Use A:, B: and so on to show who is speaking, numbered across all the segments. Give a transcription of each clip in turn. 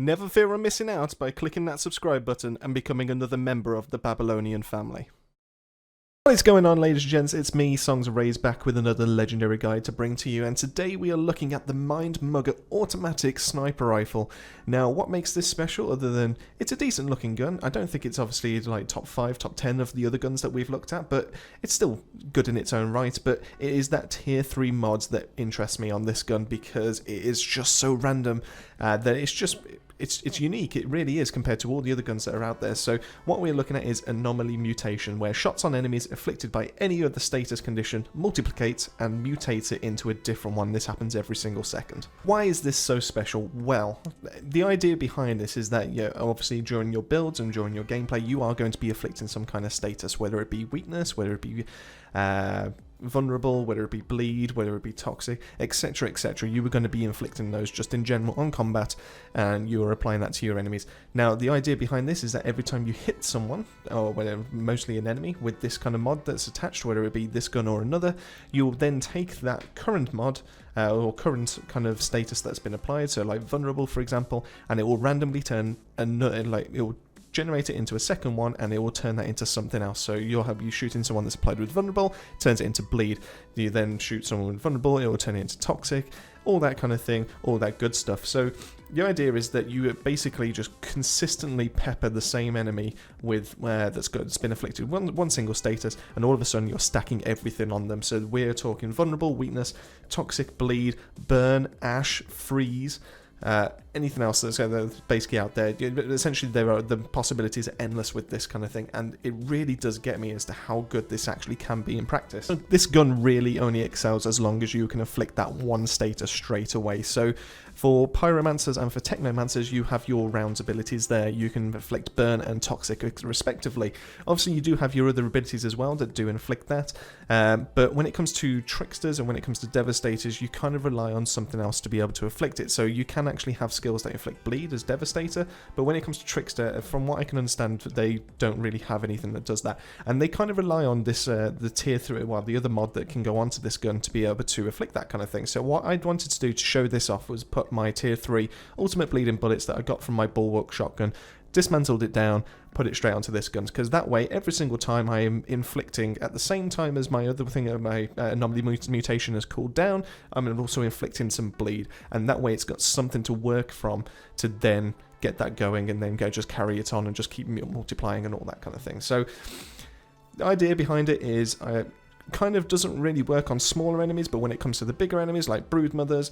A: Never fear of missing out by clicking that subscribe button and becoming another member of the Babylonian family. What is going on, ladies and gents? It's me, Songs of Ray's, back with another legendary guide to bring to you, and today we are looking at the MindMugger automatic sniper rifle. Now, what makes this special other than it's a decent looking gun? I don't think it's obviously like top 5, top 10 of the other guns that we've looked at, but it's still good in its own right. But it is that tier 3 mods that interests me on this gun because it is just so random that it's unique. It really is compared to all the other guns that are out there. So what we're looking at is anomaly mutation, where shots on enemies afflicted by any other status condition multiplicates and mutates it into a different one. This happens every single second. Why is this so special? Well, the idea behind this is that obviously during your builds and during your gameplay, you are going to be afflicting some kind of status, whether it be weakness, whether it be vulnerable, whether it be bleed, whether it be toxic, etc, etc. You were going to be inflicting those just in general on combat, and you are applying that to your enemies. Now, the idea behind this is that every time you hit someone, or mostly an enemy, with this kind of mod that's attached, whether it be this gun or another, you'll then take that current mod or current kind of status that's been applied, so like vulnerable for example, and it will randomly turn another, it will generate it into a second one, and it will turn that into something else. So you'll have you shooting someone that's applied with vulnerable, turns it into bleed. You then shoot someone with vulnerable, it will turn it into toxic, all that kind of thing, all that good stuff. So the idea is that you basically just consistently pepper the same enemy with that's been afflicted one single status, and all of a sudden you're stacking everything on them. So we're talking vulnerable, weakness, toxic, bleed, burn, ash, freeze, anything else that's basically out there. Essentially, the possibilities are endless with this kind of thing, and it really does get me as to how good this actually can be in practice. So this gun really only excels as long as you can afflict that one status straight away. So for pyromancers and for technomancers, you have your rounds abilities there. You can inflict burn and toxic respectively. Obviously, you do have your other abilities as well that do inflict that, but when it comes to tricksters and when it comes to devastators, you kind of rely on something else to be able to afflict it. So you can actually have skills that inflict bleed as devastator, but when it comes to trickster, from what I can understand, they don't really have anything that does that, and they kind of rely on this the tier 3, well, the other mod that can go onto this gun to be able to afflict that kind of thing. So what I wanted to do to show this off was put my tier 3 ultimate bleeding bullets that I got from my bulwark shotgun, dismantled it down, put it straight onto this gun, because that way every single time I am inflicting at the same time as my other thing, my anomaly mutation has cooled down, I'm also inflicting some bleed, and that way it's got something to work from to then get that going, and then just carry it on and just keep multiplying and all that kind of thing. So the idea behind it is kind of doesn't really work on smaller enemies, but when it comes to the bigger enemies like broodmothers,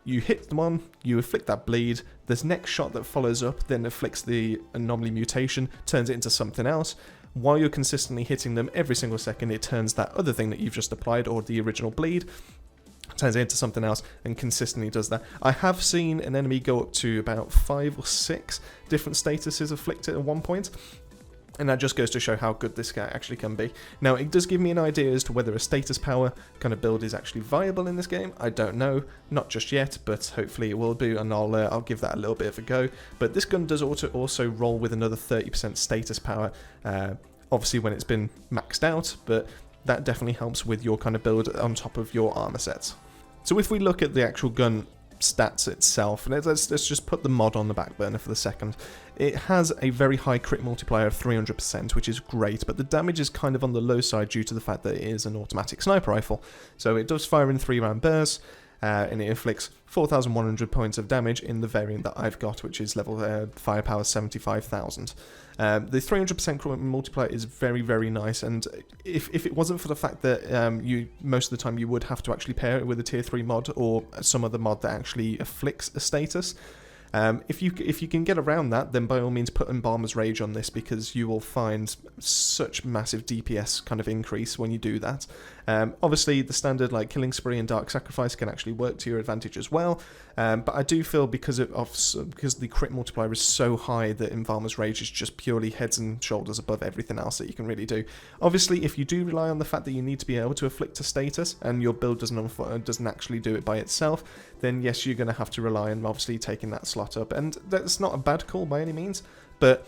A: you hit them on, you afflict that bleed, this next shot that follows up then afflicts the anomaly mutation, turns it into something else. While you're consistently hitting them every single second, it turns that other thing that you've just applied, or the original bleed, turns it into something else and consistently does that. I have seen an enemy go up to about 5 or 6 different statuses afflicted at one point, and that just goes to show how good this guy actually can be. Now, it does give me an idea as to whether a status power kind of build is actually viable in this game. I don't know, not just yet, but hopefully it will do, and I'll give that a little bit of a go. But this gun does also roll with another 30% status power, obviously when it's been maxed out, but that definitely helps with your kind of build on top of your armor sets. So if we look at the actual gun stats itself, and let's just put the mod on the back burner for the second. It has a very high crit multiplier of 300%, which is great, but the damage is kind of on the low side due to the fact that it is an automatic sniper rifle. So it does fire in 3-round bursts, and it inflicts 4,100 points of damage in the variant that I've got, which is level firepower 75,000. The 300% crit multiplier is very, very nice, and if it wasn't for the fact that most of the time you would have to actually pair it with a tier 3 mod or some other mod that actually afflicts a status, if you can get around that, then by all means put Embalmer's Rage on this, because you will find such massive DPS kind of increase when you do that. Obviously the standard like Killing Spree and Dark Sacrifice can actually work to your advantage as well, but I do feel because the crit multiplier is so high that Embalmer's Rage is just purely heads and shoulders above everything else that you can really do. Obviously, if you do rely on the fact that you need to be able to afflict a status and your build doesn't actually do it by itself, then yes, you're going to have to rely on obviously taking that slot up, and that's not a bad call by any means, but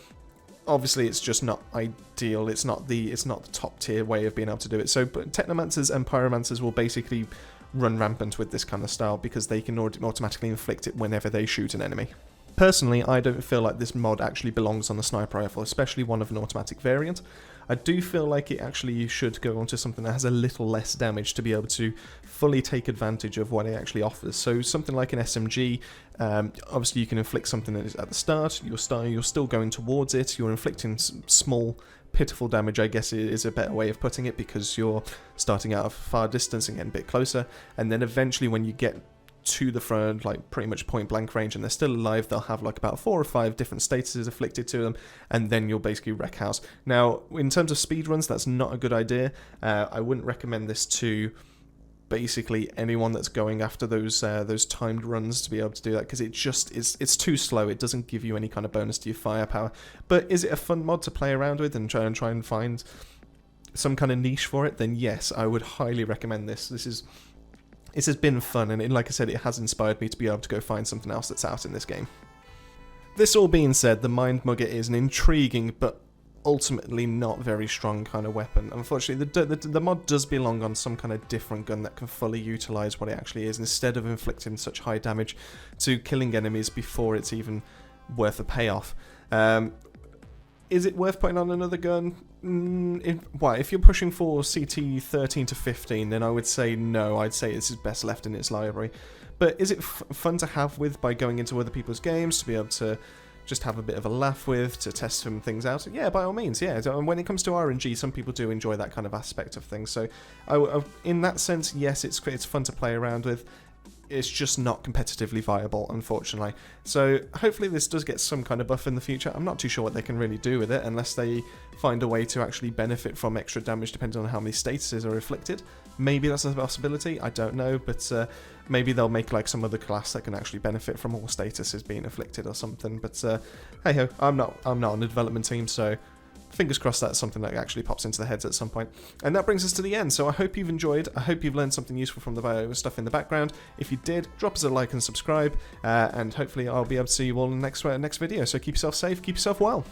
A: obviously it's just not ideal. It's not the top tier way of being able to do it. So but Technomancers and Pyromancers will basically run rampant with this kind of style because they can automatically inflict it whenever they shoot an enemy. Personally, I don't feel like this mod actually belongs on the sniper rifle, especially one of an automatic variant. I do feel like it actually should go onto something that has a little less damage to be able to fully take advantage of what it actually offers. So something like an SMG, obviously you can inflict something that is at the start, you're still going towards it, you're inflicting small, pitiful damage, I guess is a better way of putting it, because you're starting out of far distance and getting a bit closer, and then eventually when you get to the front, like pretty much point blank range, and they're still alive, they'll have like about 4 or 5 different statuses afflicted to them, and then you'll basically wreck house. Now, in terms of speed runs, that's not a good idea. I wouldn't recommend this to basically anyone that's going after those timed runs to be able to do that, because it's too slow. It doesn't give you any kind of bonus to your firepower. But is it a fun mod to play around with and try and find some kind of niche for it? Then yes, I would highly recommend this. This has been fun, and like I said, it has inspired me to be able to go find something else that's out in this game. This all being said, the MindMugger is an intriguing but ultimately not very strong kind of weapon. Unfortunately, the mod does belong on some kind of different gun that can fully utilise what it actually is, instead of inflicting such high damage to killing enemies before it's even worth a payoff. Is it worth putting on another gun? If you're pushing for CT 13 to 15, then I would say no. I'd say this is best left in its library. But is it fun to have with by going into other people's games, to be able to just have a bit of a laugh with, to test some things out? Yeah, by all means, yeah. And when it comes to RNG, some people do enjoy that kind of aspect of things. So in that sense, yes, it's fun to play around with. It's just not competitively viable, unfortunately. So hopefully this does get some kind of buff in the future. I'm not too sure what they can really do with it, unless they find a way to actually benefit from extra damage depending on how many statuses are afflicted. Maybe that's a possibility, I don't know, but maybe they'll make like some other class that can actually benefit from all statuses being afflicted or something. But hey ho, I'm not on the development team, so fingers crossed that's something that actually pops into the heads at some point. And that brings us to the end, so I hope you've enjoyed. I hope you've learned something useful from the stuff in the background. If you did, drop us a like and subscribe, and hopefully I'll be able to see you all in the next video. So keep yourself safe, keep yourself well.